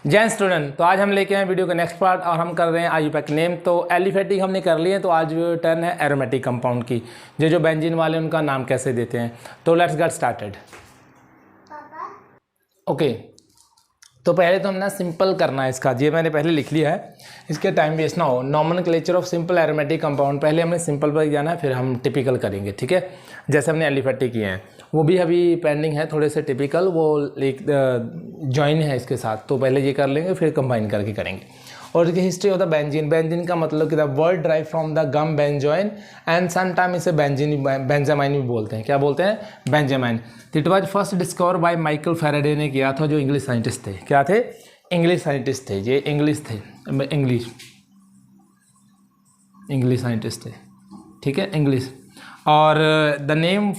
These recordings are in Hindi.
जय स्टूडेंट, तो आज हम लेके आए वीडियो का नेक्स्ट पार्ट और हम कर रहे हैं आईयूपैक नेम। तो एलिफेटिक हमने कर लिए, तो आज टर्न है एरोमेटिक कंपाउंड की। जो बेंजीन वाले उनका नाम कैसे देते हैं, तो लेट्स गेट स्टार्टेड। ओके, तो पहले तो हमने सिंपल करना है इसका। ये मैंने पहले लिख लिया है, इसके टाइम वेस्ट ना हो। Nomenclature of simple aromatic compound, पहले हमने सिंपल पर जाना है, फिर हम टिपिकल करेंगे। ठीक है, जैसे हमने एलिफेटिक किए हैं वो भी अभी पेंडिंग है थोड़े से टिपिकल, वो एक जॉइन है इसके साथ। तो पहले ये कर लेंगे, फिर कंबाइन करके करेंगे। और इसकी history of the benzene. Benzene का मतलब कि the word drive from the gum benzoin and some time इसे बेंजीन बेंजामाइन भी बोलते हैं। क्या बोलते हैं? Benzamine. It was first discover by Michael Faraday ने किया था, जो इंग्लिश साइंटिस्ट थे। क्या थे? इंग्लिश साइंटिस्ट थे। ये इंग्लिश थे, इंग्लिश साइंटिस्ट थे। ठीक है, इंग्लिश। और द नेम,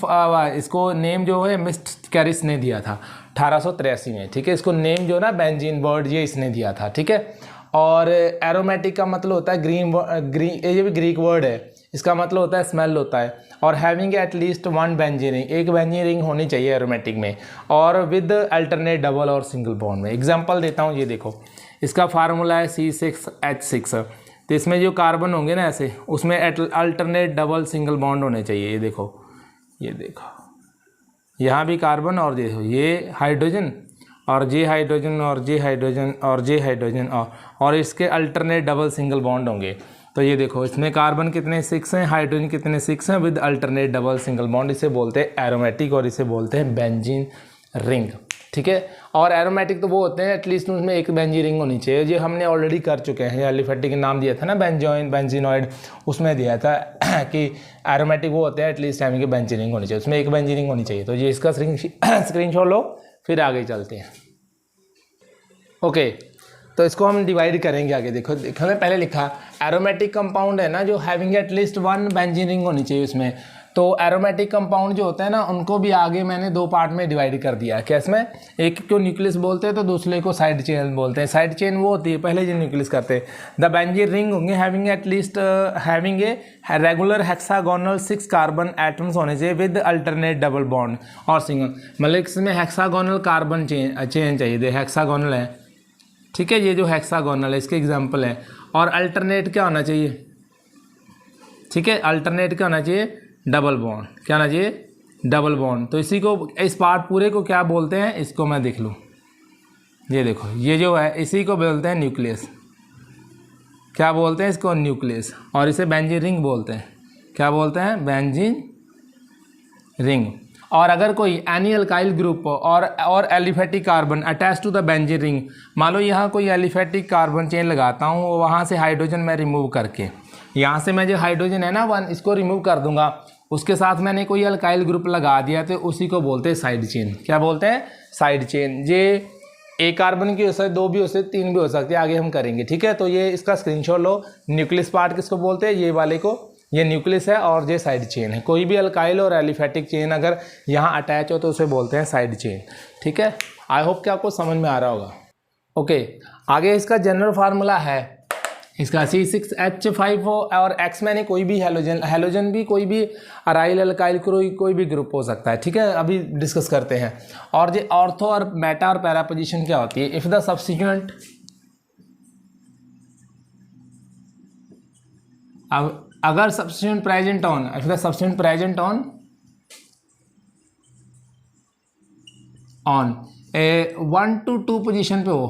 इसको नेम जो है मिस्ट कैरिस ने दिया था 1883 में। ठीक है, इसको नेम जो ना बेंजीन वर्ड ये इसने दिया था। ठीक है, और एरोमेटिक का मतलब होता है ग्रीन, ये भी ग्रीक वर्ड है। इसका मतलब होता है स्मेल होता है। और having at least one benzene ring, एक बेंजीन रिंग होनी चाहिए एरोमेटिक में, और विद अल्टरनेट डबल और सिंगल बॉन्ड में। एग्जांपल देता हूँ, ये देखो, इसका फार्मूला है C6H6। तो इसमें जो कार्बन होंगे ना ऐसे, उसमें अल्टरनेट डबल सिंगल बॉन्ड होने चाहिए। ये देखो, यहाँ भी कार्बन, और देखो ये हाइड्रोजन, और जे हाइड्रोजन, और जे हाइड्रोजन, और जे हाइड्रोजन, और इसके अल्टरनेट डबल सिंगल बॉन्ड होंगे। तो ये देखो, इसमें कार्बन कितने 6 हैं, हाइड्रोजन कितने 6 हैं, with alternate double single bond. इसे बोलते हैं एरोमेटिक, और इसे बोलते हैं बेंजीन रिंग। ठीक है, और एरोमेटिक तो वो होते हैं एटलीस्ट उसमें एक बेंजीन रिंग होनी चाहिए। जो हमने ऑलरेडी कर चुके हैं, एलिफेटिक नाम दिया था ना बेंजोइन, बेंजीनॉइड, उसमें दिया था कि एरोमेटिक वो होते हैं एटलीस्ट हमें बेंजीन रिंग होनी चाहिए, उसमें एक बेंजीन रिंग होनी चाहिए। तो ये इसका स्क्रीनशॉट लो, फिर आगे चलते हैं। ओके, तो इसको हम डिवाइड करेंगे आगे। देखो हमने पहले लिखा एरोमेटिक कंपाउंड है ना, जो having at least one benzene ring होनी चाहिए उसमें। तो एरोमेटिक कंपाउंड जो होता है ना, उनको भी आगे मैंने दो पार्ट में डिवाइड कर दिया है। कैसे? एक को न्यूक्लियस बोलते हैं, तो दूसरे को साइड चेन बोलते हैं। साइड चेन वो होती है पहले जो न्यूक्लियस करते हैं। द बेंजीन रिंग होंगे having at least having a regular hexagonal 6 carbon atoms होने चाहिए विद अल्टरनेट डबल बॉन्ड और सिंगल। मतलब इसमें हेक्सागोनल कार्बन चेन चाहिए, हेक्सागोनल है। ठीक है, ये जो हेक्सागोनल है इसके एग्जाम्पल है। और अल्टरनेट क्या होना चाहिए? ठीक है, अल्टरनेट क्या होना चाहिए? Double bond. क्या होना चाहिए? Double bond. तो इसी को, इस पार्ट पूरे को क्या बोलते हैं? इसको मैं देख लूँ, ये देखो, ये जो है इसी को बोलते हैं न्यूक्लियस। क्या बोलते हैं इसको? न्यूक्लियस। और इसे बेंजीन रिंग बोलते हैं। क्या बोलते हैं? Benzene ring. और अगर कोई एनी अल्काइल ग्रुप और aliphatic carbon attach to the benzene ring, मान लो यहाँ कोई एलिफेटिक कार्बन चेन लगाता हूँ, वहाँ से हाइड्रोजन मैं रिमूव करके, यहाँ से मैं जो हाइड्रोजन है ना 1, इसको रिमूव कर दूंगा, उसके साथ मैंने कोई अल्काइल ग्रुप लगा दिया, तो उसी को बोलते हैं साइड चेन। क्या बोलते हैं? Side chain. ये एक कार्बन की हो सकती है, 2 भी हो सकती है, 3 भी हो सकती है, आगे हम करेंगे। ठीक है, तो ये इसका स्क्रीनशॉट लो। न्यूक्लियस पार्ट किसको बोलते हैं? ये वाले को, ये न्यूक्लियस है, और ये साइड चेन है। कोई भी अल्काइल और एलिफेटिक चेन अगर यहाँ अटैच हो तो उसे बोलते हैं साइड चेन। ठीक है, आई होप कि आपको समझ में आ रहा होगा। ओके, आगे इसका जनरल फार्मूला है इसका C6H5 और X मैंने कोई भी हेलोजन भी कोई भी अराइल अल्काइल कोई भी ग्रुप हो सकता है। ठीक है, अभी डिस्कस करते हैं। और ये ऑर्थो और मेटा और पैरा पोजीशन क्या होती है? इफ द सब्स्टिट्यूएंट, अब अगर substituent present on, if the substituent present on A 1 to 2 position पे हो,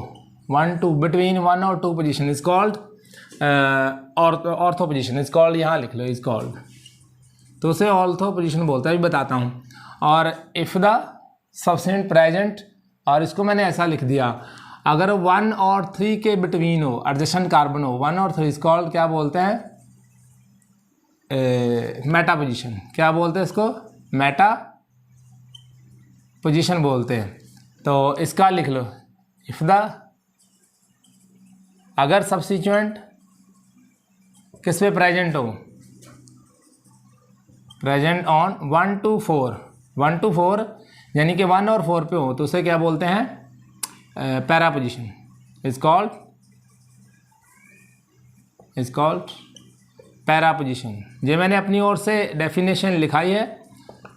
1 to बिटवीन 1 और 2 position is called ortho position. Is called, यहाँ लिख लो, इज कॉल्ड, तो उसे ऑर्थो पोजीशन बोलते हैं। अभी बताता हूँ। और इफ द सब्स्टिट्यूएंट प्रेजेंट, और इसको मैंने ऐसा लिख दिया, अगर 1 और 3 के बिटवीन हो, एडजेसेंट कार्बन हो 1 और 3, इज कॉल्ड, क्या बोलते हैं? Meta position. क्या बोलते हैं इसको? मेटा पोजीशन बोलते हैं। तो इसका लिख लो, इफ द, अगर सब्स्टिट्यूएंट किस पे प्रेजेंट हो? प्रेजेंट ऑन 1 to 4, 1 to 4 यानी कि 1 और 4 पे हो, तो उसे क्या बोलते हैं? Para position. Is called para position. ये मैंने अपनी ओर से डेफिनेशन लिखाई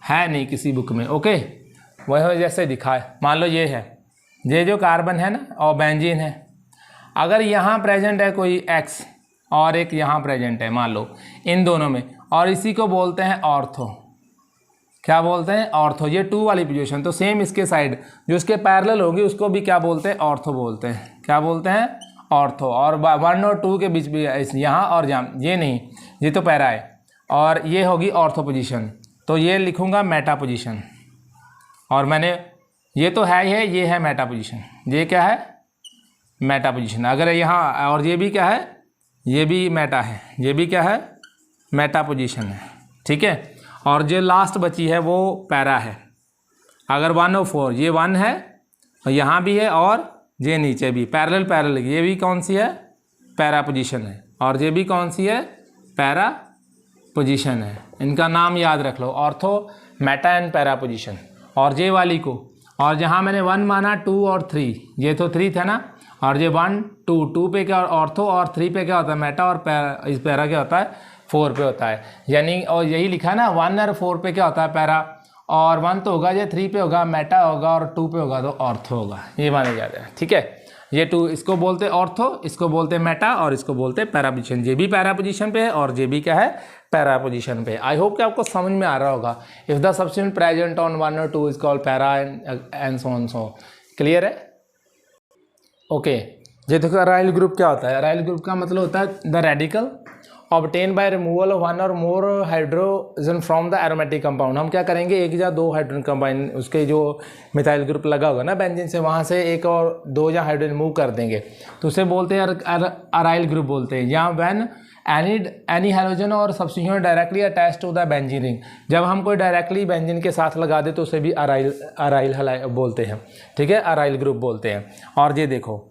है नहीं किसी बुक में। ओके, वह जैसे दिखा है। मान लो ये है, ये जो कार्बन है ना, और बेंजीन है, अगर यहाँ प्रेजेंट है कोई X और एक यहाँ प्रेजेंट है मान लो इन दोनों में, और इसी को बोलते हैं ऑर्थो। क्या बोलते हैं? ऑर्थो। ये 2 वाली पोजीशन, तो सेम इसके साइड जो इसके पैरेलल होगी उसको भी क्या बोलते हैं? ऑर्थो बोलते हैं। क्या बोलते हैं? ऑर्थो। और 1 और 2 के बीच भी यहाँ और यहाँ, ये नहीं, ये तो पैरा है, और ये होगी ऑर्थो पोजीशन, तो ये लिखूँगा मेटा पोजीशन। और मैंने ये तो है ही है, ये है मेटा पोजीशन। ये क्या है? Meta position. अगर यहाँ और ये भी क्या है? ये भी मेटा है। ये भी क्या है? मेटा पोजीशन है। ठीक है। और जो लास्ट बची है वो पैरा है। अगर 1 और 4, ये 1 है और यहाँ भी है और ये नीचे भी पैरेलल पैरेलल, ये भी कौन सी है? पैरा पोजीशन है। और ये भी कौन सी है? पैरा पोजीशन है। इनका नाम याद रख लो, ortho, meta and para position. और ये वाली को, और जहाँ मैंने 1 माना 2 और 3, ये तो 3 था ना, और ये 1 2 पे क्या ऑर्थो और 3 पे क्या होता है? मेटा। और इस पैरा क्या होता है? 4 पे होता है। यानी और यही लिखा ना 1 और 4 पे क्या होता है? पैरा। और 1 तो होगा, ये 3 पे होगा मेटा होगा, और 2 पे होगा तो ऑर्थो होगा। ये माने जाते हैं। ठीक है। ये 2 इसको बोलते हैं ऑर्थो, इसको बोलते हैं मेटा, और इसको बोलते हैं पैरा पोजीशन। ये भी पैरा पोजीशन पे है और ये भी क्या है? पैरा पोजीशन पे। आई होप कि आपको समझ में आ रहा होगा। If the substituent present on 1 और 2 is called para and so on so. Clear है? ओके। ये देखो अराइल ग्रुप क्या होता है? अराइल ग्रुप का मतलब होता है the radical obtain bye removal of 1 और more hydrogen from the aromatic compound. हम क्या करेंगे? 1 या 2 हाइड्रोजन कंबाइन, उसके जो मिथाइल ग्रुप लगा होगा ना बेंजीन से, वहाँ से 1 और 2 या हाइड्रोजन मूव कर देंगे, तो उसे बोलते हैं अराइल ग्रुप बोलते हैं। या व्हेन एनी हाइड्रोजन और substituent directly attach to the benzene ring, जब हम कोई डायरेक्टली बेंजीन के साथ लगा दे तो उसे भी अराइल बोलते हैं। ठीक है, अराइल ग्रुप बोलते हैं। और ये देखो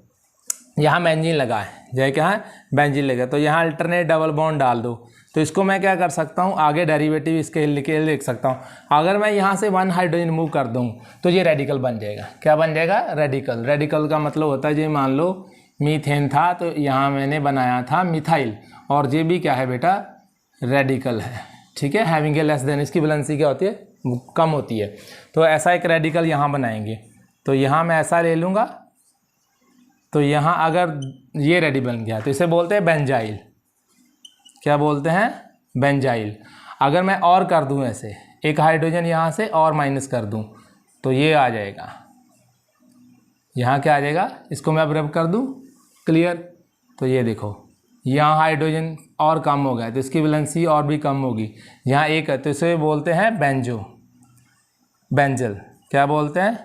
यहाँ बेंजीन लगा है, जय क्या है? बेंजीन लगा, तो यहाँ अल्टरनेट डबल बॉन्ड डाल दो, तो इसको मैं क्या कर सकता हूँ? आगे डेरिवेटिव इसके लिख सकता हूँ। अगर मैं यहाँ से 1 हाइड्रोजन मूव कर दूँ तो ये रेडिकल बन जाएगा। क्या बन जाएगा? रेडिकल। रेडिकल का मतलब होता है, ये मान लो मीथेन था तो यहाँ मैंने बनाया था मिथाइल, और ये भी क्या है बेटा? रेडिकल है। ठीक है। हैविंग ए लेस देन, इसकी वैलेंसी क्या होती है? कम होती है। तो ऐसा एक रेडिकल यहाँ बनाएंगे, तो यहाँ मैं ऐसा ले लूँगा, तो यहाँ अगर ये रेडी बन गया तो इसे बोलते हैं बेंजाइल। क्या बोलते हैं? बेंजाइल। अगर मैं और कर दूँ ऐसे, एक हाइड्रोजन यहाँ से और माइनस कर दूँ तो ये आ जाएगा। यहाँ क्या आ जाएगा? इसको मैं अब रब कर दूँ। क्लियर? तो ये देखो यहाँ हाइड्रोजन और कम हो गया तो इसकी वैलेंसी और भी कम होगी। यहाँ एक है तो इसे बोलते हैं बेंजो, बेंजल। क्या बोलते हैं?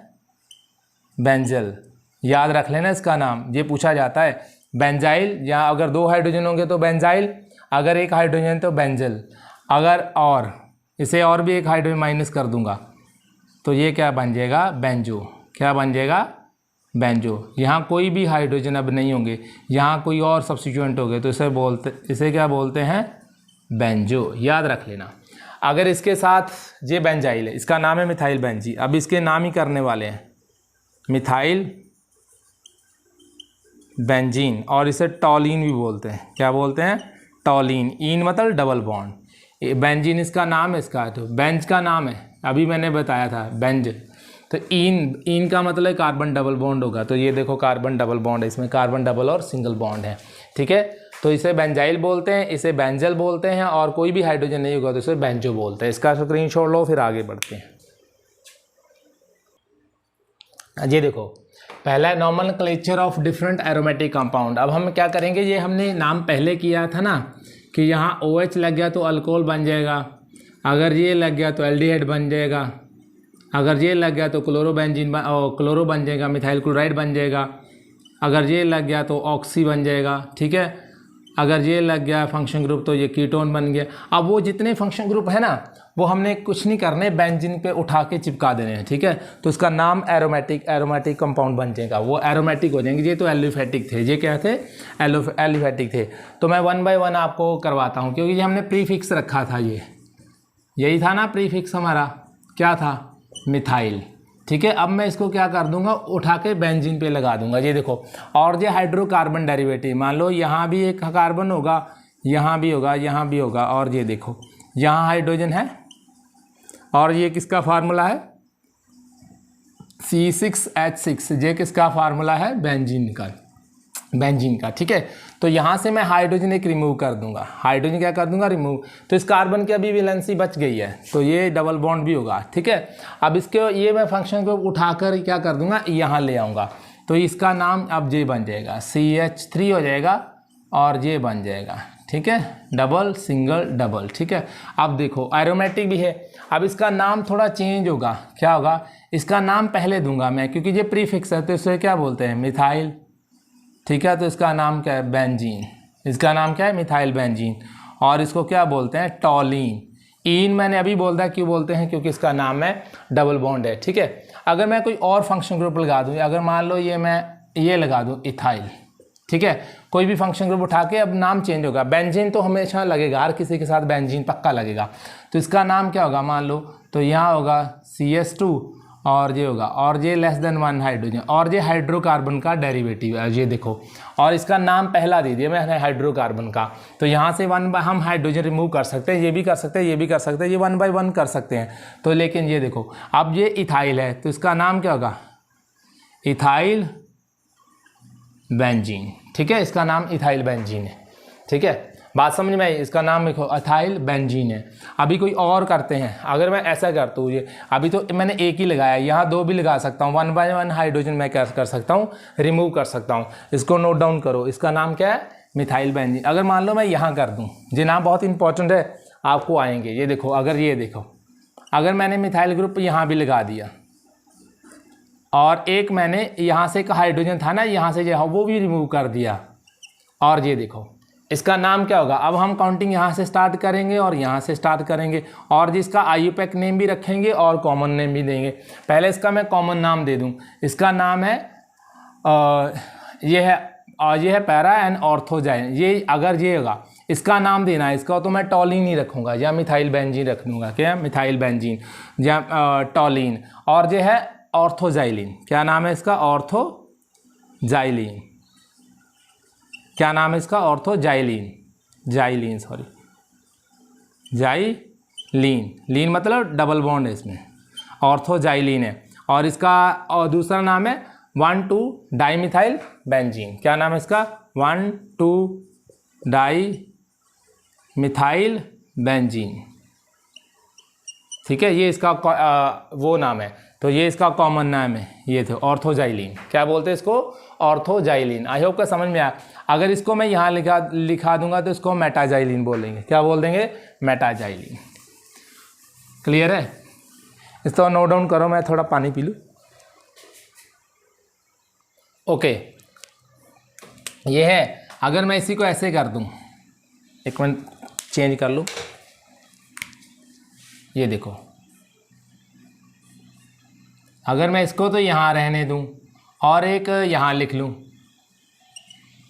बेंजल। याद रख लेना इसका नाम, ये पूछा जाता है। बेंजाइल, यहाँ अगर 2 हाइड्रोजन होंगे तो बेंजाइल, अगर 1 हाइड्रोजन तो बेंजल। अगर और इसे और भी 1 हाइड्रोजन माइनस कर दूंगा तो ये क्या बन जाएगा? बेंजो। क्या बन जाएगा? बेंजो। यहाँ कोई भी हाइड्रोजन अब नहीं होंगे, यहाँ कोई और सब्स्टिट्यूएंट हो गए तो इसे क्या बोलते हैं? बेंजो। याद रख लेना। अगर इसके साथ ये बेंजाइल है, इसका नाम है मिथाइल बेंजी। अब इसके नाम ही करने वाले हैं मिथाइल बेंजीन, और इसे टॉलिन भी बोलते हैं। क्या बोलते हैं? टॉलिन। इन मतलब डबल बॉन्ड। बेंजीन इसका नाम है, इसका तो बेंज का नाम है, अभी मैंने बताया था बेंज। तो इन का मतलब कार्बन डबल बॉन्ड होगा, तो ये देखो कार्बन डबल बॉन्ड है, इसमें कार्बन डबल और सिंगल बॉन्ड है। ठीक है। तो इसे बेंजाइल बोलते हैं, इसे बेंजल बोलते हैं, और कोई भी हाइड्रोजन नहीं होगा तो इसे बेंजो बोलते हैं। इसका स्क्रीनशॉट लो, फिर आगे बढ़ते हैं। ये देखो पहला है nomenclature of different aromatic compound. अब हम क्या करेंगे? ये हमने नाम पहले किया था ना कि यहाँ OH लग गया तो अल्कोहल बन जाएगा, अगर ये लग गया तो एल्डिहाइड बन जाएगा, अगर ये लग गया तो क्लोरो बन जाएगा, मिथाइल क्लोराइड बन जाएगा, अगर ये लग गया तो ऑक्सी बन जाएगा। ठीक है। अगर ये लग गया फंक्शन ग्रुप तो ये कीटोन बन गया। अब वो जितने फंक्शन ग्रुप है ना, वो हमने कुछ नहीं करने, बेंजीन पे उठा के चिपका देने हैं। ठीक है। तो उसका नाम एरोमेटिक कंपाउंड बन जाएगा, वो एरोमेटिक हो जाएंगे। ये तो एलिफेटिक थे, ये क्या थे? एलिफेटिक थे। तो मैं 1 बाय 1 आपको करवाता हूँ, क्योंकि ये हमने प्रीफिक्स रखा था, यही था ना प्रीफिक्स हमारा, क्या था? मिथाइल। ठीक है। अब मैं इसको क्या कर दूंगा? उठा के बेंजीन पे लगा दूंगा। ये देखो, और ये हाइड्रोकार्बन डेरिवेटिव, मान लो यहाँ भी एक कार्बन होगा, यहाँ भी होगा, यहाँ भी होगा, और ये देखो यहाँ हाइड्रोजन है, और ये किसका फार्मूला है? C6H6। ये किसका फार्मूला है? बेंजीन का। बेंजीन का, ठीक है। तो यहाँ से मैं हाइड्रोजन एक रिमूव कर दूंगा, हाइड्रोजन क्या कर दूंगा, रिमूव। तो इस कार्बन की अभी वैलेंसी बच गई है, तो ये डबल बॉन्ड भी होगा, ठीक है। अब इसके ये मैं फंक्शन को उठाकर क्या कर दूंगा, यहाँ ले आऊँगा, तो इसका नाम अब जे बन जाएगा, CH3 हो जाएगा और जे बन जाएगा, ठीक है, डबल सिंगल डबल, ठीक है। अब देखो एरोमेटिक भी है, अब इसका नाम थोड़ा चेंज होगा, क्या होगा, इसका नाम पहले दूंगा मैं, क्योंकि ये प्रीफिक्स है तो इसे क्या बोलते हैं, मिथाइल, ठीक है। तो इसका नाम क्या है, बेंजीन, इसका नाम क्या है, मिथाइल बेंजीन। और इसको क्या बोलते हैं, टॉलीन। इन मैंने अभी बोल दिया, क्यों बोलते हैं, क्योंकि इसका नाम है डबल बॉन्ड है, ठीक है। अगर मैं कोई और फंक्शन ग्रुप लगा दूँ, अगर मान लो ये मैं ये लगा दूँ इथाइल, ठीक है, कोई भी फंक्शन ग्रुप उठा के अब नाम चेंज होगा, बेंजीन तो हमेशा लगेगा, हर किसी के साथ बेंजीन पक्का लगेगा। तो इसका नाम क्या होगा, मान लो तो यहाँ होगा CH2 और ये होगा और ये लेस देन 1 हाइड्रोजन, और ये हाइड्रोकार्बन का डेरिवेटिव है, ये देखो। और इसका नाम पहला दे दिया मैंने हाइड्रोकार्बन का, तो यहाँ से हम हाइड्रोजन रिमूव कर सकते हैं, ये भी कर सकते हैं, ये भी कर सकते हैं, ये 1 by 1 कर सकते हैं। तो लेकिन ये देखो अब ये इथाइल है, तो इसका नाम क्या होगा, इथाइल बेंजीन, ठीक है, इसका नाम इथाइल बेंजीन है, ठीक है। बात समझ में आई, इसका नाम लिखो इथाइल बेंजीन है। अभी कोई और करते हैं, अगर मैं ऐसा करता हूँ, ये अभी तो मैंने एक ही लगाया, यहाँ 2 भी लगा सकता हूँ, 1 by 1 हाइड्रोजन मैं क्या कर सकता हूँ, रिमूव कर सकता हूँ। इसको नोट डाउन करो, इसका नाम क्या है, मिथाइल बेंजीन। अगर मान लो मैं यहाँ कर दूँ, ये नाम बहुत इंपॉर्टेंट है, आपको आएंगे, ये देखो, अगर ये देखो, अगर मैंने मिथाइल ग्रुप यहाँ भी लगा दिया और एक मैंने यहाँ से एक हाइड्रोजन था ना, यहाँ से जो वो भी रिमूव कर दिया, और ये देखो इसका नाम क्या होगा। अब हम काउंटिंग यहाँ से स्टार्ट करेंगे और यहाँ से स्टार्ट करेंगे, और जिसका IUPAC नेम भी रखेंगे और कॉमन नेम भी देंगे। पहले इसका मैं कॉमन नाम दे दूँ, इसका नाम है ये है पैरा एंड ऑर्थोजाइन। ये अगर ये होगा इसका नाम देना है, इसका तो मैं टॉलिन ही रखूँगा या मिथाइल बेंजीन रख दूँगा, क्या मिथाइल बेंजीन या टॉलिन। और ये है ऑर्थोजाइलिन, क्या नाम है इसका, ऑर्थोजाइलिन, क्या नाम है इसका, जाइलीन, सॉरी, जाइलीन, लीन मतलब डबल बॉन्ड है इसमें, ऑर्थोजाइलिन है। और इसका और दूसरा नाम है 1,2-डाइमिथाइल बेंजीन, क्या नाम है इसका, 1,2-डाइमिथाइल बेंजीन, ठीक है। ये इसका वो नाम है, तो ये इसका कॉमन नाम है, ये थे ऑर्थोजाइलिन, क्या बोलते हैं इसको, ऑर्थोजाइलिन। आई होप का समझ में आया। अगर इसको मैं यहाँ लिखा दूंगा तो इसको मेटाजाइलिन बोलेंगे, क्या बोल देंगे, मेटाजाइलिन। क्लियर है, इसको नोट डाउन करो, मैं थोड़ा पानी पी लूँ। ओके, ये है। अगर मैं इसी को ऐसे कर दूँ, एक मिनट चेंज कर लूँ, ये देखो, अगर मैं इसको तो यहाँ रहने दूँ और एक यहाँ लिख लूँ,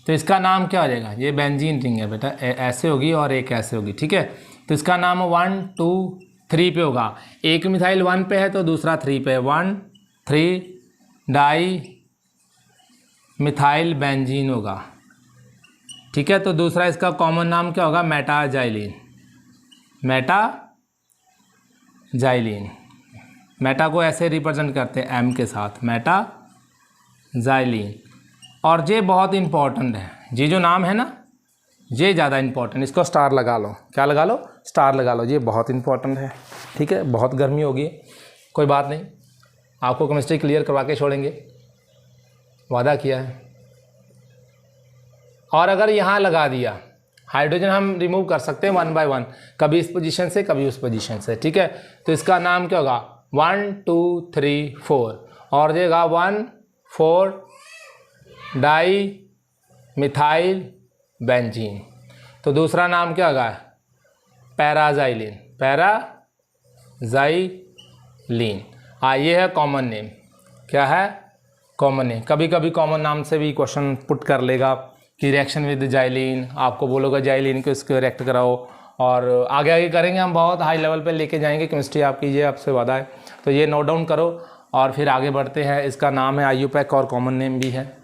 तो इसका नाम क्या हो जाएगा, ये बेंजीन रिंग है बेटा, ऐसे होगी और एक ऐसे होगी, ठीक है। तो इसका नाम 1, 2, 3 पे होगा, एक मिथाइल 1 पे है तो दूसरा 3 पे है, 1,3-डाई-मिथाइल बेंजीन होगा, ठीक है। तो दूसरा इसका कॉमन नाम क्या होगा, मेटाजाइलिन, मेटा को ऐसे रिप्रेजेंट करते हैं M के साथ, मेटाजाइलिन। और ये बहुत इंपॉर्टेंट है, ये जो नाम है ना, ये ज़्यादा इंपॉर्टेंट, इसको स्टार लगा लो, क्या लगा लो, स्टार लगा लो, ये बहुत इंपॉर्टेंट है, ठीक है। बहुत गर्मी होगी, कोई बात नहीं, आपको केमिस्ट्री क्लियर करवा के छोड़ेंगे, वादा किया है। और अगर यहाँ लगा दिया, हाइड्रोजन हम रिमूव कर सकते हैं 1 by 1, कभी इस पोजीशन से कभी उस पोजीशन से, ठीक है। तो इसका नाम क्या होगा, 1, 2, 3, 4, और देगा 1,4-डाई-मिथाइल बेंजीन। तो दूसरा नाम क्या होगा, पैराजाइलिन, ये है कॉमन नेम, क्या है, कॉमन नेम। कभी कभी कॉमन नाम से भी क्वेश्चन पुट कर लेगा कि रिएक्शन विद जाइलिन, आपको बोलोगा जाइलिन को इसको रिएक्ट कराओ, और आगे आगे करेंगे हम, बहुत हाई लेवल पे लेके जाएंगे केमिस्ट्री आपकी, ये आपसे वादा है। तो ये नोट डाउन करो और फिर आगे बढ़ते हैं। इसका नाम है IUPAC और कॉमन नेम भी है।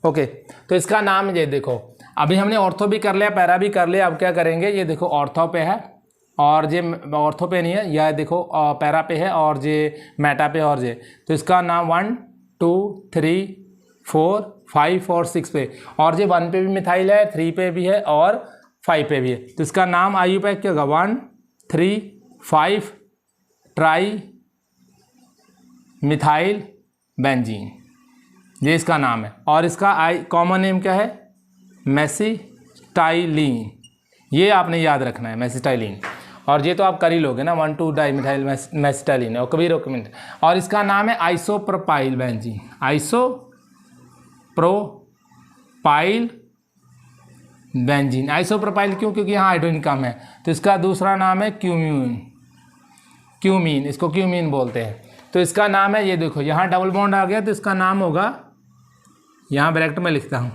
ओके, तो इसका नाम ये देखो, अभी हमने ऑर्थो भी कर लिया, पैरा भी कर लिया, अब क्या करेंगे, ये देखो ऑर्थो पे है और ये ऑर्थो पे नहीं है, यह देखो पैरा पे है और ये मेटा पे और ये, तो इसका नाम 1, 2, 3, 4, 5 और 6 पे, और ये 1 पे भी मिथाइल है, 3 पे भी है और 5 पे भी है। तो इसका नाम IUPAC क्या होगा? 1, 3, 5 ट्राई मिथाइल बेंजीन, ये इसका नाम है। और इसका कॉमन नेम क्या है? मेसिटाइलिन, ये आपने याद रखना है, मेसिटाइलिन। और ये तो आप कर ही लोगे ना, 1,2 डाई मिथाइल मेसिटाइलिन और कभी रोकमेंट। और इसका नाम है isopropyl benzene, isopropyl benzene. Isopropyl क्यों? क्योंकि यहाँ हाइड्रोजन कम है। तो इसका दूसरा नाम है क्यूमीन, इसको क्यूमीन बोलते हैं। तो इसका नाम है, ये देखो यहाँ डबल बॉन्ड आ गया, तो इसका नाम होगा, यहाँ ब्रैकेट में लिखता हूँ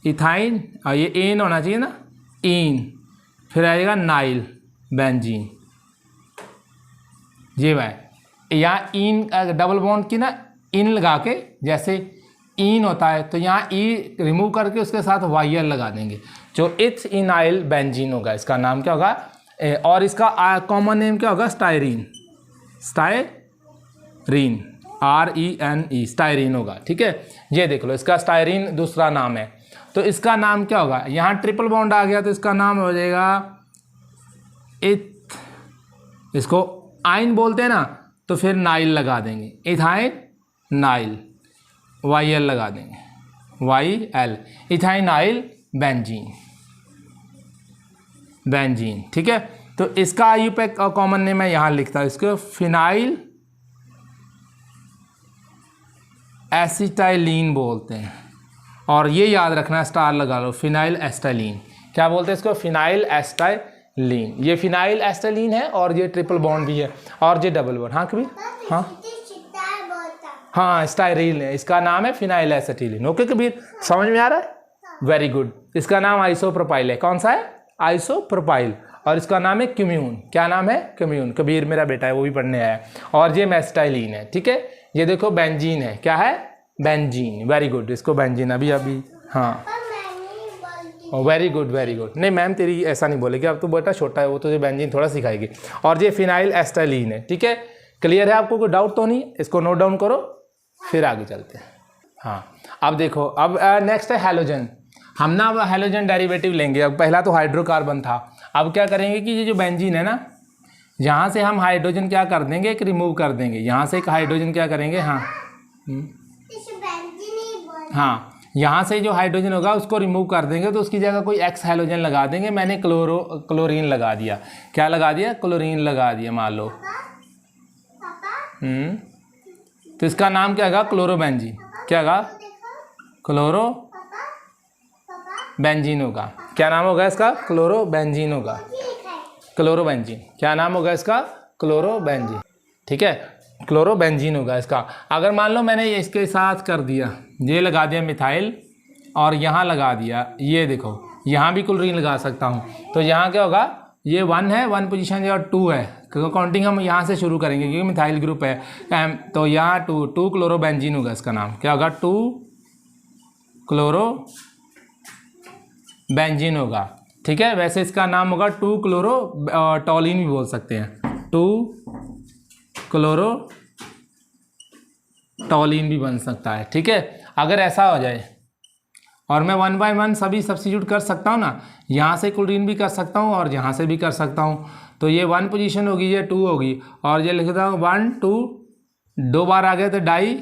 इथाइन, और ये एन होना चाहिए ना, इन, फिर आएगा नाइल बेंजीन। ये भाई यहाँ इन डबल बॉन्ड की ना इन लगा के, जैसे इन होता है तो यहाँ ई रिमूव करके उसके साथ वाई एल लगा देंगे, जो इथ्स इनाइल बेंजीन होगा। इसका नाम क्या होगा? और इसका कॉमन नेम क्या होगा? स्टायरीन, RENE, स्टायरीन होगा। ठीक है, ये देख लो, इसका स्टायरीन दूसरा नाम है। तो इसका नाम क्या होगा? यहाँ ट्रिपल बॉन्ड आ गया तो इसका नाम हो जाएगा इसको आइन बोलते हैं ना, तो फिर नाइल लगा देंगे, इथाइन नाइल, YL लगा देंगे, YL, इथाइनाइल बेंजीन। ठीक है, तो इसका IUPAC कॉमन नेम मैं यहाँ लिखता हूँ, इसको फिनाइल एसिटाइलिन बोलते हैं। और ये याद रखना, स्टार लगा लो, फिनाइल एस्टाइलिन। क्या बोलते हैं इसको? फिनाइल एस्टाइलिन। ये फिनाइल एस्टाइलिन है और ये ट्रिपल बॉन्ड भी है और ये डबल बॉन्ड। हाँ कबीर, हाँ स्टाइरिन है, इसका नाम है फिनाइल एसिटिलीन। ओके कबीर, समझ में आ रहा है? Very good. इसका नाम आइसोप्रोपाइल है। कौन सा है? आइसोप्रोपाइल। और इसका नाम है क्यूम्यून। क्या नाम है? क्यूम्यून। कबीर मेरा बेटा है, वो भी पढ़ने आया है। और ये मेस्टाइलिन है। ठीक है, ये देखो बेंजीन है। क्या है? बेंजीन। वेरी गुड, इसको बेंजीन अभी हाँ वेरी गुड वेरी गुड। नहीं मैम तेरी ऐसा नहीं बोलेगी, अब तो बेटा छोटा है, वो तुझे बेंजीन थोड़ा सिखाएगी। और ये फिनाइल एस्टाइलिन है। ठीक है, क्लियर है? आपको कोई डाउट तो नहीं? इसको नोट डाउन करो, फिर आगे चलते हैं। हाँ अब देखो, अब नेक्स्ट है हैलोजन। हम ना अब हैलोजन डेरिवेटिव लेंगे। अब पहला तो हाइड्रोकार्बन था, अब क्या करेंगे कि ये जो बेंजीन है ना, यहाँ से हम हाइड्रोजन क्या कर देंगे, एक रिमूव कर देंगे। यहाँ से एक हाइड्रोजन क्या करेंगे, हाँ यहाँ से जो हाइड्रोजन होगा उसको रिमूव कर देंगे, तो उसकी जगह कोई एक्स हाइड्रोजन लगा देंगे। मैंने क्लोरीन लगा दिया। क्या लगा दिया? क्लोरीन लगा दिया मान लो। तो इसका नाम क्या होगा? क्लोरोबेंजीन। क्या होगा? क्लोरोबेंजीन होगा। क्या नाम होगा इसका? क्लोरोबेंजीन होगा। क्लोरोबेंजीन। क्या नाम होगा इसका? क्लोरोबेंजीन। ठीक है, क्लोरोबेंजीन होगा इसका। अगर मान लो मैंने ये इसके साथ कर दिया, ये लगा दिया मिथाइल और यहाँ लगा दिया, ये देखो यहाँ भी क्लोरीन लगा सकता हूँ, तो यहाँ क्या होगा? ये 1 है, 1 पोजीशन है और 2 है, क्योंकि काउंटिंग हम यहाँ से शुरू करेंगे क्योंकि मिथाइल ग्रुप है। तो यहाँ 2 क्लोरोबेंजीन होगा इसका नाम। क्या होगा? 2 क्लोरोबेंजीन होगा। ठीक है, वैसे इसका नाम होगा 2 क्लोरोटॉलिन भी बोल सकते हैं, 2 क्लोरोटॉलिन भी बन सकता है। ठीक है, अगर ऐसा हो जाए और मैं 1 बाय 1 सभी सब्स्टिट्यूट कर सकता हूँ ना, यहाँ से क्लोरीन भी कर सकता हूँ और यहाँ से भी कर सकता हूँ। तो ये 1 पोजीशन होगी, ये 2 होगी, और ये लिखता हूँ 1 2, 2 बार आ गया तो डाई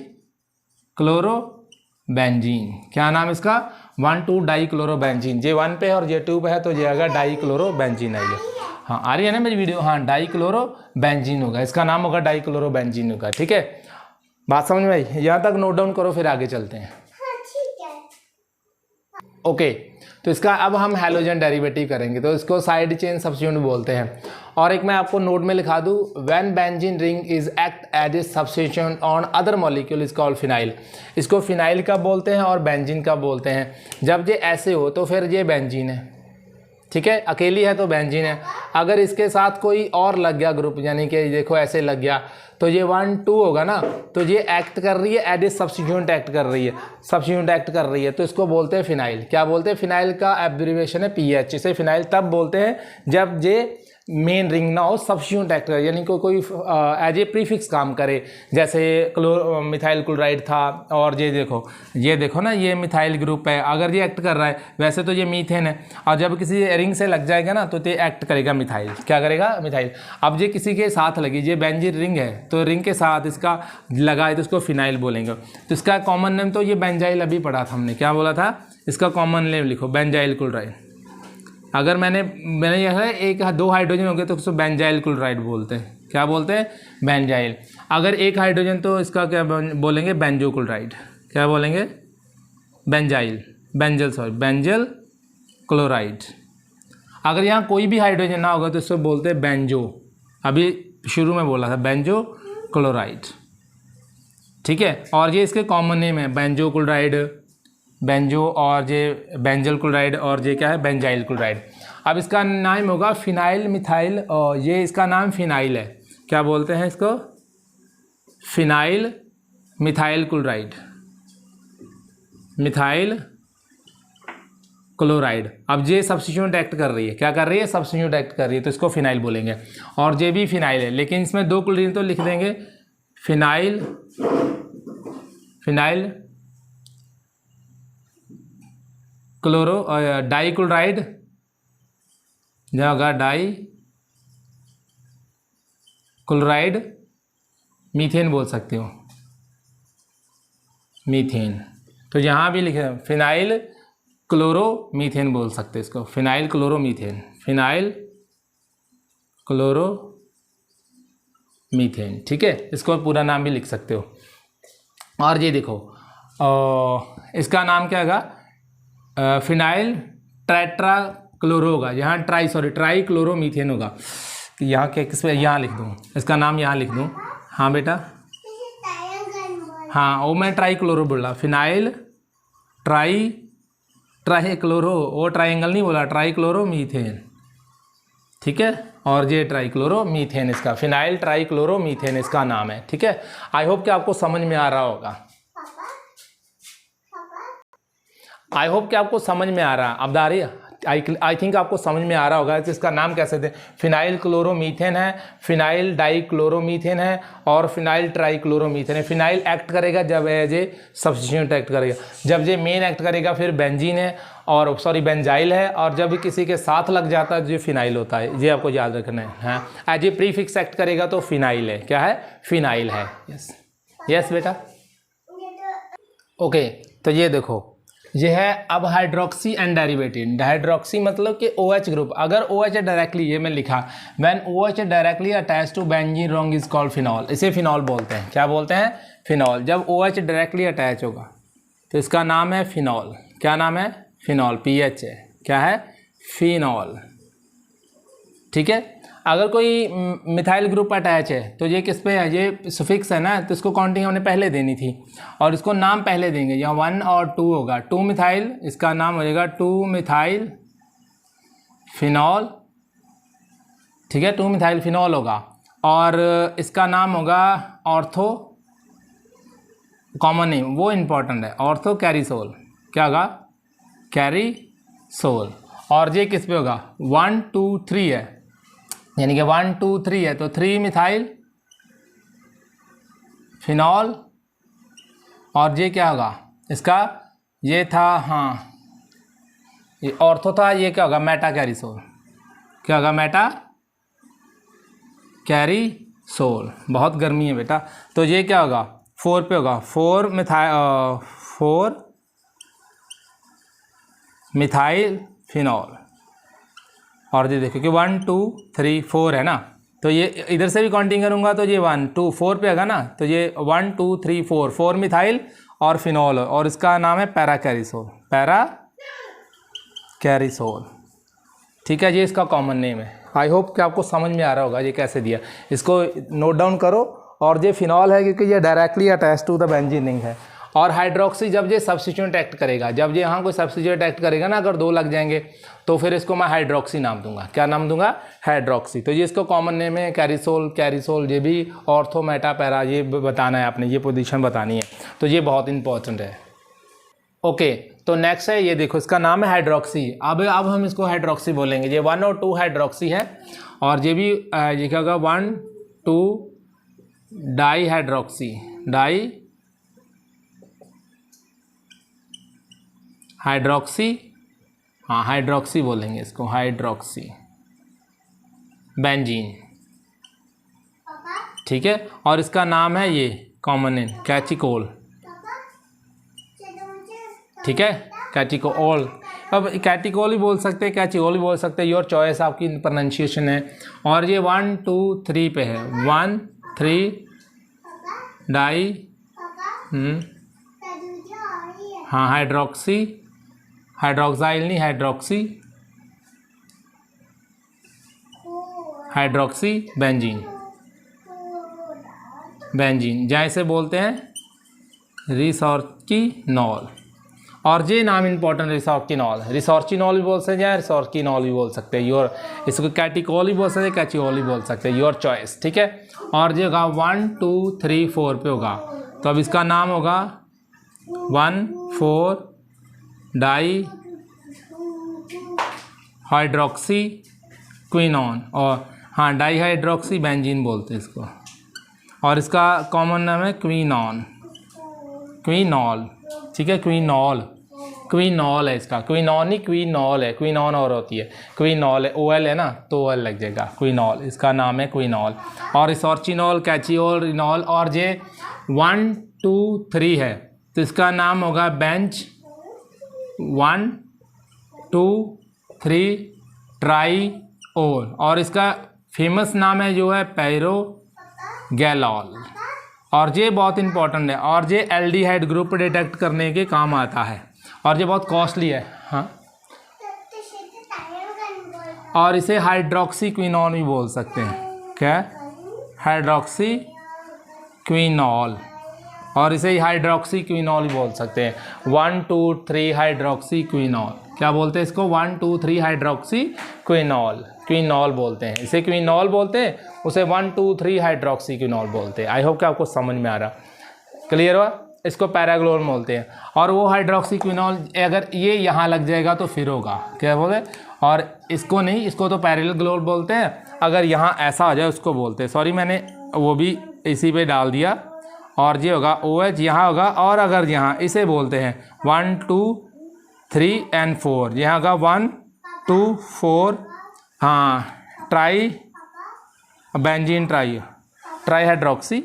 क्लोरोबेंजीन। क्या नाम इसका? 1 2 डाई क्लोरोबेंजीन। ये 1 पे है और ये 2 पे है, तो ये आएगा डाई क्लोरोबेंजीन आएगा। हाँ आ रही है ना मेरी वीडियो? हाँ डाई क्लोरोबेंजीन होगा, इसका नाम होगा डाई क्लोरोबेंजीन होगा। ठीक है, बात समझ में आई? यहाँ तक नोट डाउन करो, फिर आगे चलते हैं। ओके, तो इसका अब हम हैलोजन डेरिवेटिव करेंगे, तो इसको साइड चेन सब्स्टिट्यूएंट बोलते हैं। और एक मैं आपको नोट में लिखा दूं, when benzene ring is act as a substituent on other molecule is called phenyl. इसको फिनाइल का बोलते हैं और बेंजीन का बोलते हैं। जब ये ऐसे हो तो फिर ये बेंजीन है। ठीक है, अकेली है तो बेंजीन है। अगर इसके साथ कोई और लग गया ग्रुप, यानी कि देखो ऐसे लग गया, तो ये 1 2 होगा ना, तो ये एक्ट कर रही है एज ए सब्स्टिट्यूएंट एक्ट कर रही है, सब्स्टिट्यूएंट एक्ट कर रही है, तो इसको बोलते हैं फिनाइल। क्या बोलते हैं? फिनाइल का एब्रिविएशन है PH। इसे फिनाइल तब बोलते हैं जब ये मेन रिंग ना हो, सब्स्टिट्यूट एक्ट करे, यानी कोई एज ए प्रीफिक्स काम करे। जैसे मिथाइल क्लोराइड था, और ये देखो ना, ये मिथाइल ग्रुप है, अगर ये एक्ट कर रहा है, वैसे तो ये मीथेन है, और जब किसी रिंग से लग जाएगा ना तो ये एक्ट करेगा मिथाइल। क्या करेगा? मिथाइल। अब ये किसी के साथ लगी, ये बेंजीन रिंग है, तो रिंग के साथ इसका लगा है तो इसको फिनाइल बोलेंगे। तो इसका कॉमन नेम तो ये बेंजाइल अभी पढ़ा था हमने, क्या बोला था? इसका कॉमन नेम लिखो, बेंजाइल क्लोराइड। अगर मैंने यह है एक दो हाइड्रोजन हो गए तो उसको बेंजाइल क्लोराइड बोलते हैं। क्या बोलते हैं? बेंजाइल। अगर एक हाइड्रोजन तो इसका क्या बोलेंगे? Benzo chloride. क्या बोलेंगे? Benzyl, benzal chloride. अगर यहाँ कोई भी हाइड्रोजन ना होगा तो इसको बोलते हैं बेंजो। अभी शुरू में बोला था बेंजो क्लोराइड, ठीक है। और ये इसके कॉमन नेम है, बेंजो क्लोराइड, बेंजो, और ये बेंजल क्लोराइड, और ये क्या है? Benzyl chloride. अब इसका नाम होगा फिनाइल मिथाइल, और ये इसका नाम फिनाइल है। क्या बोलते हैं इसको? Phenyl methyl chloride, methyl chloride. अब ये सब्स्टिट्यूट एक्ट कर रही है, क्या कर रही है? सब्स्टिट्यूट एक्ट कर रही है, तो इसको फिनाइल बोलेंगे। और ये भी फिनाइल है, लेकिन इसमें दो क्लोरीन तो लिख देंगे, फिनाइल डाई क्लोराइड, जहाँ होगा डाई क्लोराइड मीथेन बोल सकते हो, मीथेन। तो यहाँ भी लिखे फिनाइल क्लोरो मीथेन बोल सकते हैं इसको, phenyl chloro methane, phenyl chloro methane, ठीक है। इसको पूरा नाम भी लिख सकते हो। और ये देखो इसका नाम क्या होगा? फिनाइल ट्राइट्रा क्लोरो होगा, यहाँ ट्राई क्लोरो मीथेन होगा। यहाँ क्या किस पे यहाँ लिख दूँ? इसका नाम यहाँ लिख दूँ? हाँ बेटा, हाँ वो मैं ट्राई क्लोरो बोला, फिनाइल ट्राई क्लोरो, वो ट्राइंगल नहीं बोला, ट्राई क्लोरो मीथेन, ठीक है। और ये ट्राई क्लोरो मीथेन, इसका फिनाइल ट्राई क्लोरो मीथेन इसका नाम है, ठीक है। आई होप कि आपको समझ में आ रहा होगा, आई होप कि आपको समझ में आ रहा है। अब आई थिंक आपको समझ में आ रहा होगा कि इसका नाम कैसे थे। फिनाइल क्लोरोमीथेन है, फिनाइल डाई क्लोरोमीथेन है, और फिनाइल ट्राई क्लोरोमीथेन है। फिनाइल एक्ट करेगा जब ये सब्स्टिट्यूट एक्ट करेगा, जब ये मेन एक्ट करेगा फिर बेंजीन है, और बेंजाइल है, और जब किसी के साथ लग जाता है जो फिनाइल होता है, ये आपको याद रखना है। हाँ, एज ए प्रीफिक्स एक्ट करेगा तो फिनाइल है। क्या है? फिनाइल है। यस बेटा, ओके। तो ये देखो, ये है अब हाइड्रोक्सी एंड डेरिवेटिव। हाइड्रोक्सी मतलब कि OH ग्रुप, अगर OH डायरेक्टली, ये मैं लिखा, when OH directly attach to benzene ring is called phenol, इसे फिनॉल बोलते हैं। क्या बोलते हैं? फिनॉल। जब OH डायरेक्टली अटैच होगा तो इसका नाम है फिनॉल। क्या नाम है? फिनॉल, PH है। क्या है? फिनॉल, ठीक है। अगर कोई मिथाइल ग्रुप अटैच है तो ये किस पे है? ये सुफिक्स है ना, तो इसको काउंटिंग हमने पहले देनी थी, और इसको नाम पहले देंगे। यहाँ 1 और 2 होगा, 2 मिथाइल, इसका नाम हो जाएगा 2 मिथाइल फिनॉल, ठीक है। 2 मिथाइल फिनॉल होगा, और इसका नाम होगा ऑर्थो, कॉमन नेम वो इंपॉर्टेंट है, ऑर्थो कैरिसोल। क्या होगा? कैरिसोल। और ये किस पे होगा? 1 2 3 है, यानी कि 1 2 3 है, तो 3 मिथाइल फिनॉल, और ये क्या होगा इसका? ये था, हाँ ये ऑर्थो था, ये क्या होगा? मेटा कैरिसोल। क्या होगा? मेटा कैरिसोल। बहुत गर्मी है बेटा, तो ये क्या होगा? 4 पे होगा, 4 मिथाइल फिनॉल। और ये देखो कि 1 2 3 4 है ना, तो ये इधर से भी काउंटिंग करूँगा तो ये 1 2 4 पे होगा ना, तो ये 1 2 3 4 मिथाइल और फिनॉल, और इसका नाम है पैरा कैरिसोल, ठीक है। ये इसका कॉमन नेम है। आई होप कि आपको समझ में आ रहा होगा ये कैसे दिया, इसको नोट डाउन करो। और ये फिनॉल है क्योंकि ये directly attach to the benzene ring है। और हाइड्रोक्सी जब ये सब्स्टिट्यूट एक्ट करेगा, जब ये यहाँ कोई सब्स्टिट्यूट एक्ट करेगा ना, अगर 2 लग जाएंगे तो फिर इसको मैं हाइड्रोक्सी नाम दूंगा। क्या नाम दूंगा? हाइड्रोक्सी। तो ये इसको कॉमन नेम है कैरिसोल। ये भी ऑर्थो मेटा पैरा, ये बताना है आपने, ये पोजीशन बतानी है, तो ये बहुत इंपॉर्टेंट है। ओके, तो नेक्स्ट है, ये देखो इसका नाम है हाइड्रोक्सी। अब हम इसको हाइड्रोक्सी बोलेंगे। ये 1 और 2 हाइड्रोक्सी है, और ये भी ये क्या होगा 1 2 डाई हाइड्रोक्सी, डाई हाइड्रोक्सी, हाँ हाइड्रोक्सी बोलेंगे इसको, हाइड्रोक्सी बेंजीन, ठीक है। और इसका नाम है ये कॉमन नेम कैचिकोल, ठीक है, कैचिकोल। अब कैटिकोल ही बोल सकते हैं, कैचिकोल ही बोल सकते हैं, योर चॉइस, आपकी प्रोनाउंसिएशन है। और ये 1 2 3 पे है, 1 3 डाई हाँ हाइड्रोक्सी, हाइड्रोक्साइल नहीं हाइड्रोक्सी, हाइड्रोक्सी बेंजीन, बेंजीन जैसे बोलते हैं रिसॉर्चिनॉल। और ये नाम इंपॉर्टेंट रिसॉर्चिनॉल, रिसॉर्चिनॉल भी बोल सकते हैं, रिसॉर्चिनॉल भी बोल सकते हैं, योर इसको कैटिकोल भी बोल सकते हैं, कैचिकोल भी बोल सकते हैं, योर चॉइस, ठीक है। और ये होगा 1 2 3 4 पे होगा, तो अब इसका नाम होगा 1 4 डाई हाइड्रोक्सी क्विनॉन, और हाँ डाई हाइड्रोक्सी बेंजीन बोलते हैं इसको। और इसका कॉमन नाम है क्विनॉन, क्विनॉल, ठीक है, क्विनॉल, क्विनॉल है इसका, क्विनॉन नहीं क्विनॉल है, क्विनॉन और होती है, क्विनॉल है, OL है ना तो OL लग जाएगा, क्विनॉल इसका नाम है क्विनॉल। और रिसॉर्चिनॉल, कैचियोल, रिनॉल, और ये 1 2 3 है तो इसका नाम होगा बेंच 1 2 3 ट्राईओल। और इसका फेमस नाम है जो है पैरोगैलॉल। और ये बहुत इंपॉर्टेंट है, और ये एल्डिहाइड ग्रुप डिटेक्ट करने के काम आता है, और ये बहुत कॉस्टली है, हाँ। और इसे हाइड्रोक्सी क्विनॉल भी बोल सकते हैं, क्या हाइड्रोक्सी क्विनॉल, और इसे हाइड्रोक्सी क्विनॉल भी बोल सकते हैं। 1 2 3 हाइड्रोक्सी क्विनॉल, क्या बोलते हैं इसको 1 2 3 हाइड्रोक्सी क्विनॉल, क्विनॉल बोलते हैं, इसे क्विनॉल बोलते हैं, उसे 1 2 3 हाइड्रोक्सी क्विनॉल बोलते हैं। आई होप कि आपको समझ में आ रहा, क्लियर हुआ। इसको पैराग्लोल बोलते हैं। और वो हाइड्रोक्सी क्विनॉल अगर ये यहाँ लग जाएगा तो फिर होगा क्या बोले, और इसको नहीं, इसको तो पैराग्लोल बोलते हैं, अगर यहाँ ऐसा आ जाए उसको बोलते हैं, सॉरी मैंने वो भी इसी पे डाल दिया। और ये होगा OH यहाँ होगा, और अगर यहाँ इसे बोलते हैं 1 2 3 and 4, यहाँ होगा 1 2 4, हाँ try benzene try hydroxy,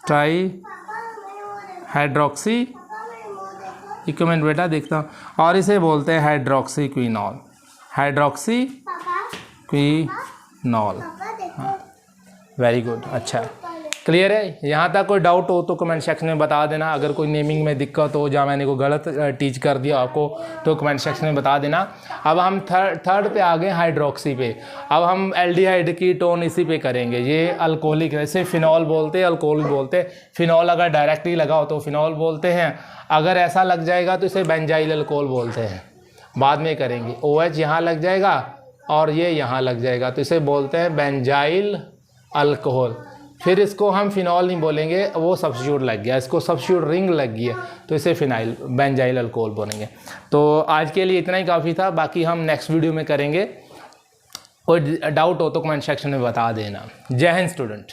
try hydroxy, एक मिनट बेटा देखता हूँ, और इसे बोलते हैं हाइड्रोक्सी क्विनॉल, हाइड्रोक्सी क्विनॉल, हाँ वेरी गुड, अच्छा क्लियर है। यहाँ तक कोई डाउट हो तो कमेंट सेक्शन में बता देना, अगर कोई नेमिंग में दिक्कत हो या मैंने को गलत टीच कर दिया आपको तो कमेंट सेक्शन में बता देना। अब हम थर्ड पे आ गए हाइड्रोक्सी पे, अब हम एल्डिहाइड की टोन इसी पे करेंगे। ये अल्कोहलिक, जैसे फिनॉल बोलते हैं अल्कोहल बोलते हैं, फिनॉल अगर डायरेक्टली लगा हो तो फिनॉल बोलते हैं, अगर ऐसा लग जाएगा तो इसे बेंजाइल अल्कोहल बोलते हैं, बाद में करेंगे। OH यहाँ लग जाएगा और ये यहाँ लग जाएगा तो इसे बोलते हैं बेंजाइल अल्कोहल। फिर इसको हम फिनॉल नहीं बोलेंगे, वो सब्स्टिट्यूट लग गया, इसको सब्स्टिट्यूट रिंग लग गई है तो इसे फिनाइल बेंजाइल अल्कोहल बोलेंगे। तो आज के लिए इतना ही काफ़ी था, बाकी हम नेक्स्ट वीडियो में करेंगे। कोई डाउट हो तो कमेंट सेक्शन में बता देना। जय हिंद स्टूडेंट।